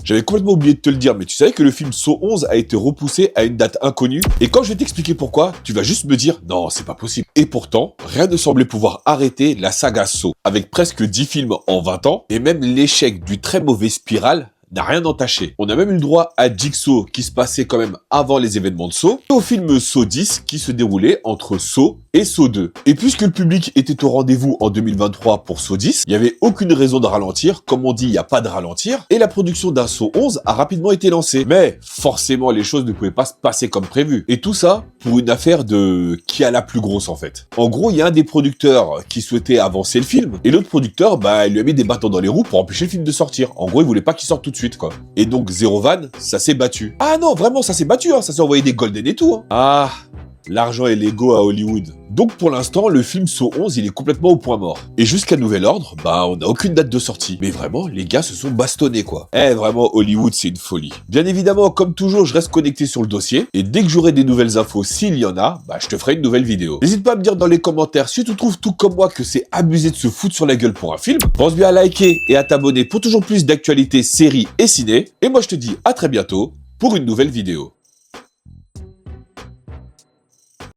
J'avais complètement oublié de te le dire, mais tu savais que le film Saw 11 a été repoussé à une date inconnue? Et quand je vais t'expliquer pourquoi, tu vas juste me dire, non, c'est pas possible. Et pourtant, rien ne semblait pouvoir arrêter la saga Saw. Avec presque 10 films en 20 ans, et même l'échec du très mauvais Spiral n'a rien entaché. On a même eu le droit à Jigsaw qui se passait quand même avant les événements de Saw, et au film Saw 10 qui se déroulait entre Saw et Saw 2. Et puisque le public était au rendez-vous en 2023 pour Saw 10, il n'y avait aucune raison de ralentir, comme on dit, il n'y a pas de ralentir, et la production d'un Saw 11 a rapidement été lancée. Mais forcément, les choses ne pouvaient pas se passer comme prévu. Et tout ça pour une affaire de qui a la plus grosse en fait. En gros, il y a un des producteurs qui souhaitait avancer le film, et l'autre producteur, il lui a mis des bâtons dans les roues pour empêcher le film de sortir. En gros, il voulait pas qu'il sorte tout de suite, quoi. Et donc, Zero Van, ça s'est battu. Ah non, vraiment, ça s'est battu, hein. Ça s'est envoyé des golden et tout, hein. Ah, l'argent et l'ego à Hollywood. Donc pour l'instant, le film Saw 11, il est complètement au point mort. Et jusqu'à nouvel ordre, on n'a aucune date de sortie. Mais vraiment, les gars se sont bastonnés, quoi. Vraiment, Hollywood, c'est une folie. Bien évidemment, comme toujours, je reste connecté sur le dossier. Et dès que j'aurai des nouvelles infos, s'il y en a, je te ferai une nouvelle vidéo. N'hésite pas à me dire dans les commentaires si tu trouves tout comme moi que c'est abusé de se foutre sur la gueule pour un film. Pense bien à liker et à t'abonner pour toujours plus d'actualités, séries et ciné. Et moi, je te dis à très bientôt pour une nouvelle vidéo.